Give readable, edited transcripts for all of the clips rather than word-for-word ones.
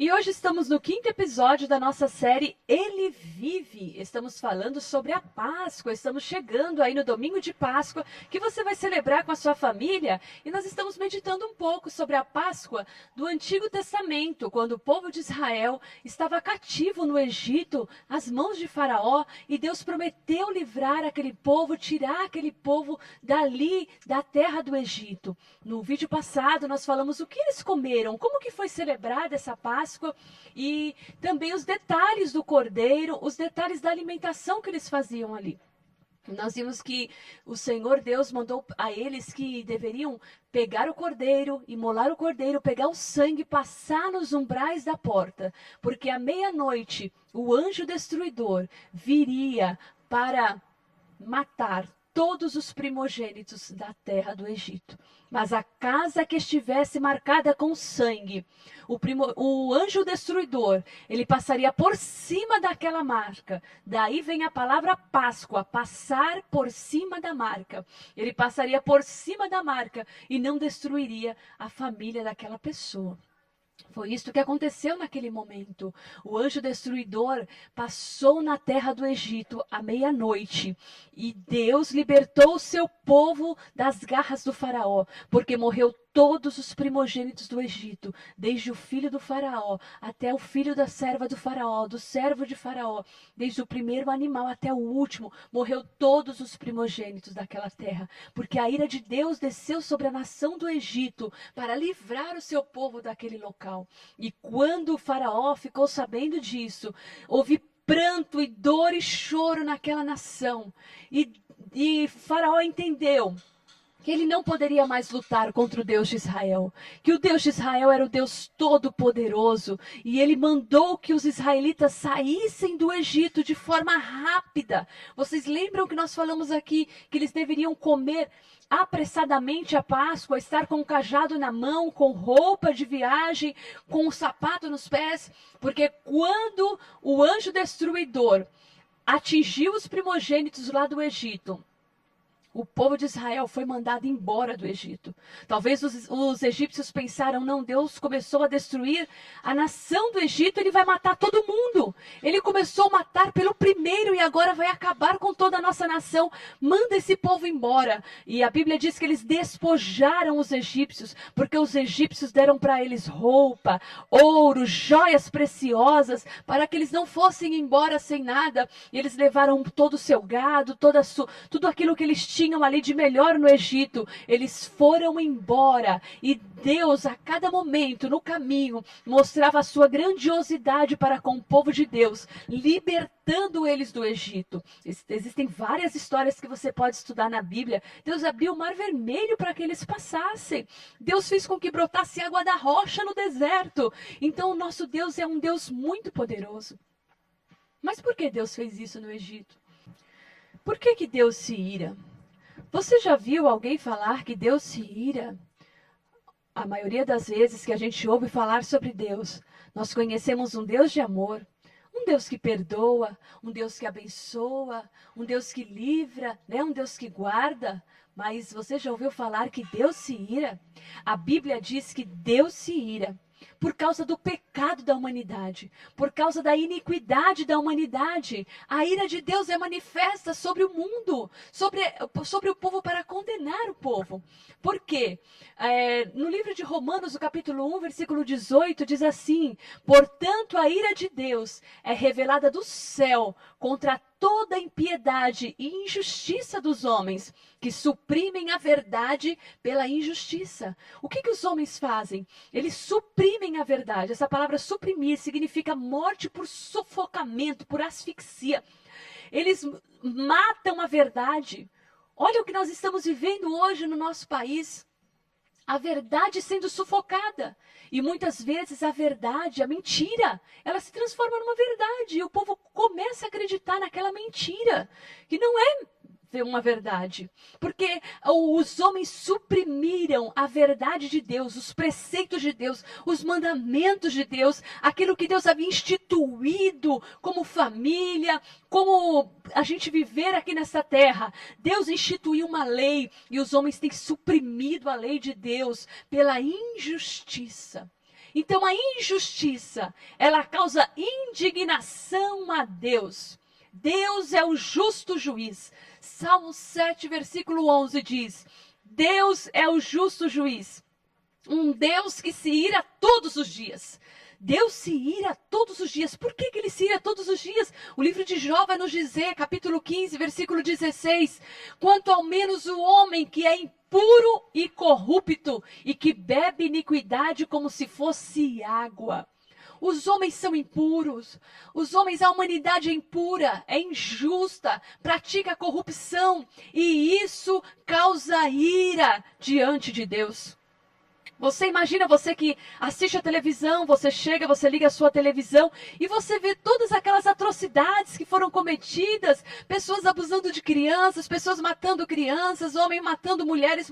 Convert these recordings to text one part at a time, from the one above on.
E hoje estamos no 5º episódio da nossa série Ele Vive. Estamos falando sobre a Páscoa, estamos chegando aí no domingo de Páscoa, que você vai celebrar com a sua família. E nós estamos meditando um pouco sobre a Páscoa do Antigo Testamento, quando o povo de Israel estava cativo no Egito, às mãos de Faraó, e Deus prometeu livrar aquele povo, tirar aquele povo dali, da terra do Egito. No vídeo passado nós falamos o que eles comeram, como que foi celebrada essa Páscoa, e também os detalhes do cordeiro, os detalhes da alimentação que eles faziam ali. Nós vimos que o Senhor Deus mandou a eles que deveriam pegar o cordeiro, imolar o cordeiro, pegar o sangue, passar nos umbrais da porta, porque à meia-noite o anjo destruidor viria para matar todos os primogênitos da terra do Egito. Mas a casa que estivesse marcada com sangue, o anjo destruidor, ele passaria por cima daquela marca. Daí vem a palavra Páscoa, passar por cima da marca. Ele passaria por cima da marca e não destruiria a família daquela pessoa. Foi isso que aconteceu naquele momento. O anjo destruidor passou na terra do Egito à meia-noite e Deus libertou o seu povo das garras do faraó, porque morreu todos os primogênitos do Egito, desde o filho do faraó até o filho da serva do faraó, do servo de faraó, desde o primeiro animal até o último, morreu todos os primogênitos daquela terra, porque a ira de Deus desceu sobre a nação do Egito para livrar o seu povo daquele local. E quando o faraó ficou sabendo disso, houve pranto e dor e choro naquela nação. E Faraó entendeu que ele não poderia mais lutar contra o Deus de Israel, que o Deus de Israel era o Deus todo-poderoso, e ele mandou que os israelitas saíssem do Egito de forma rápida. Vocês lembram que nós falamos aqui que eles deveriam comer apressadamente a Páscoa, estar com o cajado na mão, com roupa de viagem, com o sapato nos pés, porque quando o anjo destruidor atingiu os primogênitos lá do Egito, o povo de Israel foi mandado embora do Egito. Talvez os egípcios pensaram, não, Deus começou a destruir a nação do Egito, ele vai matar todo mundo. Ele começou a matar pelo primeiro e agora vai acabar com toda a nossa nação. Manda esse povo embora. E a Bíblia diz que eles despojaram os egípcios, porque os egípcios deram para eles roupa, ouro, joias preciosas, para que eles não fossem embora sem nada. E eles levaram todo o seu gado, tudo aquilo que eles tinham ali de melhor no Egito. Eles foram embora e Deus a cada momento no caminho mostrava a sua grandiosidade para com o povo de Deus, libertando eles do Egito. Existem várias histórias que você pode estudar na Bíblia. Deus abriu o mar vermelho para que eles passassem. Deus fez com que brotasse água da rocha no deserto. Então o nosso Deus é um Deus muito poderoso. Mas por que Deus fez isso no Egito? Por que Deus se ira? Você já viu alguém falar que Deus se ira? A maioria das vezes que a gente ouve falar sobre Deus, nós conhecemos um Deus de amor, um Deus que perdoa, um Deus que abençoa, um Deus que livra, né? Um Deus que guarda. Mas você já ouviu falar que Deus se ira? A Bíblia diz que Deus se ira por causa do pecado da humanidade, por causa da iniquidade da humanidade. A ira de Deus é manifesta sobre o mundo, sobre o povo para condenar o povo. Por quê? No livro de Romanos, no capítulo 1, versículo 18, diz assim: portanto, a ira de Deus é revelada do céu contra toda a impiedade e injustiça dos homens, que suprimem a verdade pela injustiça. O que os homens fazem? Eles suprimem a verdade. Essa palavra suprimir significa morte por sufocamento, por asfixia. Eles matam a verdade. Olha o que nós estamos vivendo hoje no nosso país. A verdade sendo sufocada. E muitas vezes a verdade, a mentira, ela se transforma numa verdade. E o povo começa a acreditar naquela mentira, que não é uma verdade. Porque os homens suprimiram a verdade de Deus, os preceitos de Deus, os mandamentos de Deus, aquilo que Deus havia instituído como família, como a gente viver aqui nessa terra. Deus instituiu uma lei e os homens têm suprimido a lei de Deus pela injustiça. Então a injustiça, ela causa indignação a Deus. Deus é o justo juiz. Salmo 7, versículo 11 diz: Deus é o justo juiz. Um Deus que se ira todos os dias. Deus se ira todos os dias. Por que ele se ira todos os dias? O livro de Jó vai nos dizer, capítulo 15, versículo 16: quanto ao menos o homem que é impuro e corrupto e que bebe iniquidade como se fosse água. Os homens são impuros, a humanidade é impura, é injusta, pratica corrupção e isso causa ira diante de Deus. Você imagina, você que assiste a televisão, você chega, você liga a sua televisão e você vê todas aquelas atrocidades que foram cometidas, pessoas abusando de crianças, pessoas matando crianças, homens matando mulheres,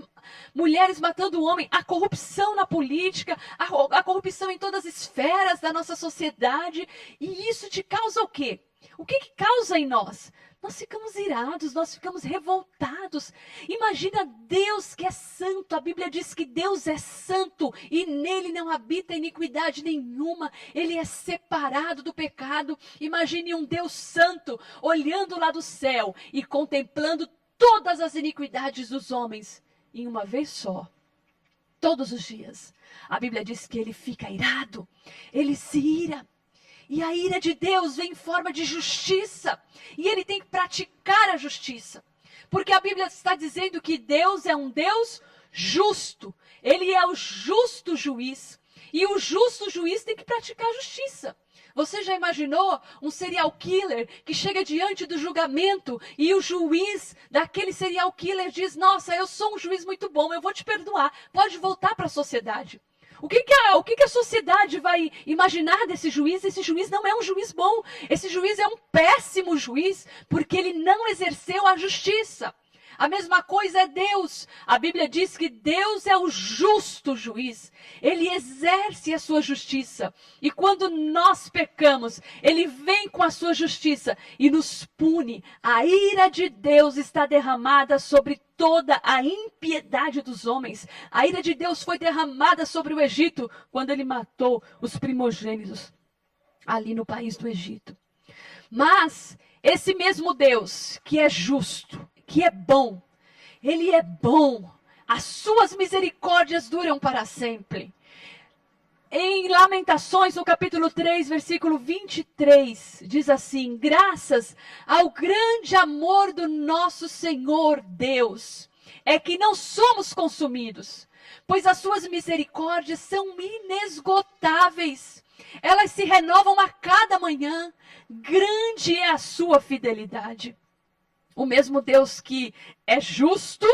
mulheres matando homem, a corrupção na política, a corrupção em todas as esferas da nossa sociedade. E isso te causa o quê? O que causa em nós? Nós ficamos irados, nós ficamos revoltados. Imagina Deus que é santo. A Bíblia diz que Deus é santo e nele não habita iniquidade nenhuma. Ele é separado do pecado. Imagine um Deus santo olhando lá do céu e contemplando todas as iniquidades dos homens em uma vez só. Todos os dias. A Bíblia diz que ele fica irado. Ele se ira. E a ira de Deus vem em forma de justiça. E ele tem que praticar a justiça. Porque a Bíblia está dizendo que Deus é um Deus justo. Ele é o justo juiz. E o justo juiz tem que praticar a justiça. Você já imaginou um serial killer que chega diante do julgamento e o juiz daquele serial killer diz: nossa, eu sou um juiz muito bom, eu vou te perdoar. Pode voltar para a sociedade. O que a sociedade vai imaginar desse juiz? Esse juiz não é um juiz bom. Esse juiz é um péssimo juiz, porque ele não exerceu a justiça. A mesma coisa é Deus. A Bíblia diz que Deus é o justo juiz. Ele exerce a sua justiça. E quando nós pecamos, ele vem com a sua justiça e nos pune. A ira de Deus está derramada sobre toda a impiedade dos homens. A ira de Deus foi derramada sobre o Egito quando ele matou os primogênitos ali no país do Egito. Mas esse mesmo Deus que é justo, que é bom, ele é bom, as suas misericórdias duram para sempre. Em Lamentações, no capítulo 3, versículo 23, diz assim: graças ao grande amor do nosso Senhor Deus, é que não somos consumidos, pois as suas misericórdias são inesgotáveis. Elas se renovam a cada manhã, grande é a sua fidelidade. O mesmo Deus que é justo,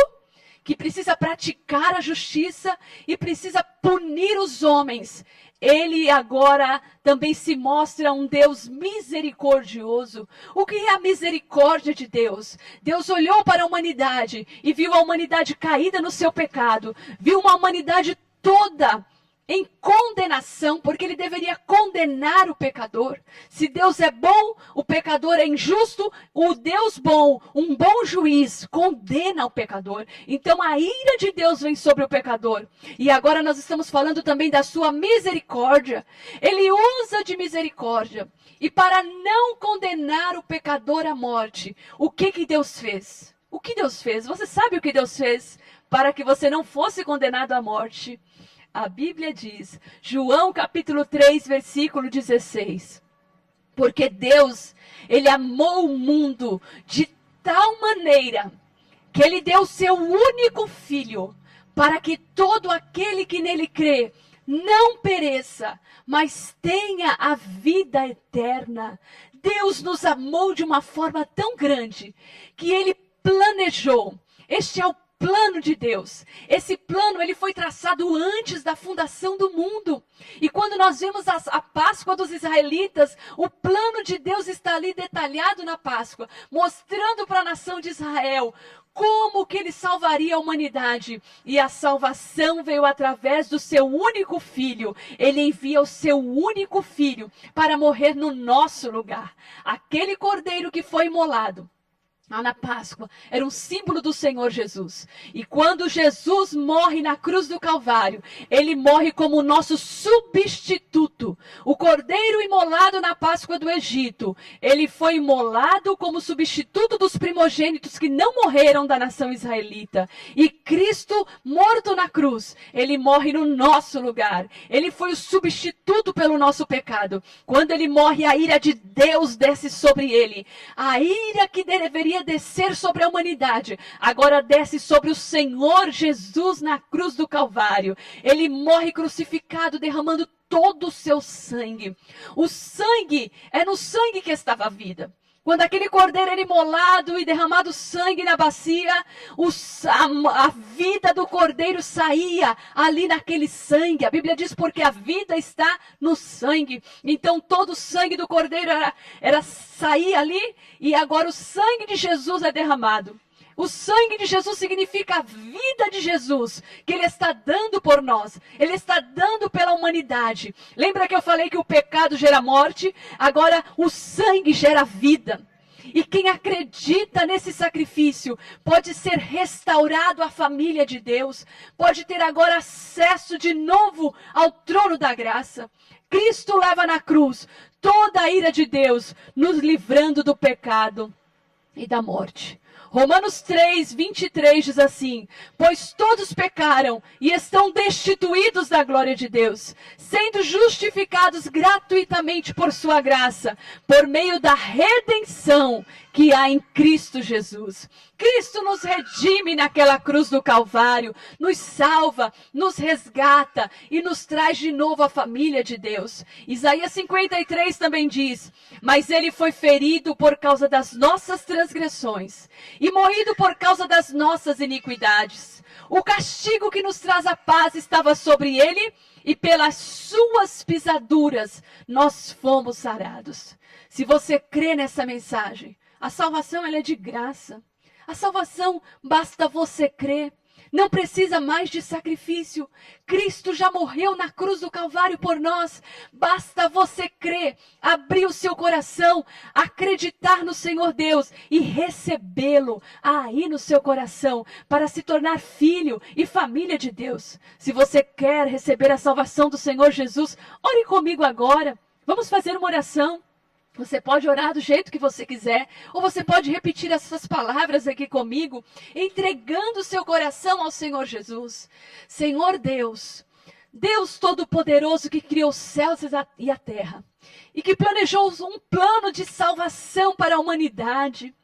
que precisa praticar a justiça e precisa punir os homens. Ele agora também se mostra um Deus misericordioso. O que é a misericórdia de Deus? Deus olhou para a humanidade e viu a humanidade caída no seu pecado. Viu uma humanidade toda em condenação, porque ele deveria condenar o pecador. Se Deus é bom, o pecador é injusto, o Deus bom, um bom juiz, condena o pecador. Então a ira de Deus vem sobre o pecador. E agora nós estamos falando também da sua misericórdia. Ele usa de misericórdia. E para não condenar o pecador à morte, o que Deus fez? O que Deus fez? Você sabe o que Deus fez para que você não fosse condenado à morte? A Bíblia diz, João capítulo 3, versículo 16. Porque Deus, ele amou o mundo de tal maneira que ele deu o seu único filho para que todo aquele que nele crê não pereça, mas tenha a vida eterna. Deus nos amou de uma forma tão grande que ele planejou. Este é o plano de Deus. Esse plano ele foi traçado antes da fundação do mundo. E quando nós vemos a Páscoa dos israelitas, o plano de Deus está ali detalhado na Páscoa, mostrando para a nação de Israel como que ele salvaria a humanidade. E a salvação veio através do seu único filho. Ele envia o seu único filho para morrer no nosso lugar. Aquele cordeiro que foi imolado, na Páscoa, era um símbolo do Senhor Jesus. E quando Jesus morre na cruz do Calvário, ele morre como o nosso substituto. O cordeiro imolado na Páscoa do Egito, ele foi imolado como substituto dos primogênitos que não morreram da nação israelita. E Cristo, morto na cruz, ele morre no nosso lugar. Ele foi o substituto pelo nosso pecado. Quando ele morre, a ira de Deus desce sobre ele. A ira que deveria descer sobre a humanidade, agora desce sobre o Senhor Jesus na cruz do Calvário. Ele morre crucificado, derramando todo o seu sangue. O sangue, é no sangue que estava a vida. Quando aquele cordeiro era imolado e derramado sangue na bacia, a vida do cordeiro saía ali naquele sangue. A Bíblia diz porque a vida está no sangue. Então todo o sangue do cordeiro saía ali e agora o sangue de Jesus é derramado. O sangue de Jesus significa a vida de Jesus, que Ele está dando por nós. Ele está dando pela humanidade. Lembra que eu falei que o pecado gera morte? Agora o sangue gera vida. E quem acredita nesse sacrifício pode ser restaurado à família de Deus. Pode ter agora acesso de novo ao trono da graça. Cristo leva na cruz toda a ira de Deus, nos livrando do pecado e da morte. Romanos 3, 23 diz assim: pois todos pecaram e estão destituídos da glória de Deus, sendo justificados gratuitamente por sua graça, por meio da redenção que há em Cristo Jesus. Cristo nos redime naquela cruz do Calvário, nos salva, nos resgata e nos traz de novo a família de Deus. Isaías 53 também diz: mas ele foi ferido por causa das nossas transgressões e moído por causa das nossas iniquidades. O castigo que nos traz a paz estava sobre ele, e pelas suas pisaduras nós fomos sarados. Se você crê nessa mensagem, a salvação ela é de graça. A salvação basta você crer. Não precisa mais de sacrifício. Cristo já morreu na cruz do Calvário por nós. Basta você crer, abrir o seu coração, acreditar no Senhor Deus e recebê-lo aí no seu coração para se tornar filho e família de Deus. Se você quer receber a salvação do Senhor Jesus, ore comigo agora. Vamos fazer uma oração. Você pode orar do jeito que você quiser, ou você pode repetir essas palavras aqui comigo, entregando o seu coração ao Senhor Jesus. Senhor Deus, Deus Todo-Poderoso que criou os céus e a terra, e que planejou um plano de salvação para a humanidade.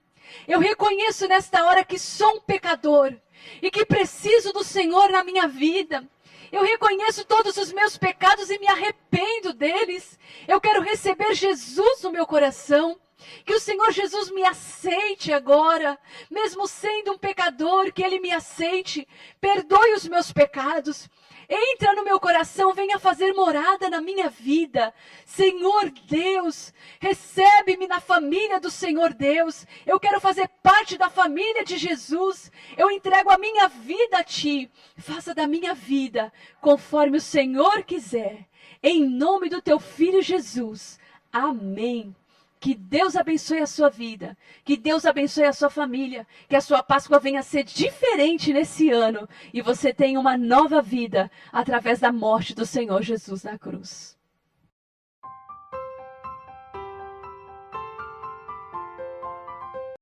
Eu reconheço nesta hora que sou um pecador, e que preciso do Senhor na minha vida. Eu reconheço todos os meus pecados e me arrependo deles. Eu quero receber Jesus no meu coração. Que o Senhor Jesus me aceite agora, mesmo sendo um pecador, que Ele me aceite. Perdoe os meus pecados. Entra no meu coração, venha fazer morada na minha vida. Senhor Deus, recebe-me na família do Senhor Deus. Eu quero fazer parte da família de Jesus. Eu entrego a minha vida a Ti. Faça da minha vida conforme o Senhor quiser. Em nome do Teu Filho Jesus. Amém. Que Deus abençoe a sua vida, que Deus abençoe a sua família, que a sua Páscoa venha a ser diferente nesse ano e você tenha uma nova vida através da morte do Senhor Jesus na cruz.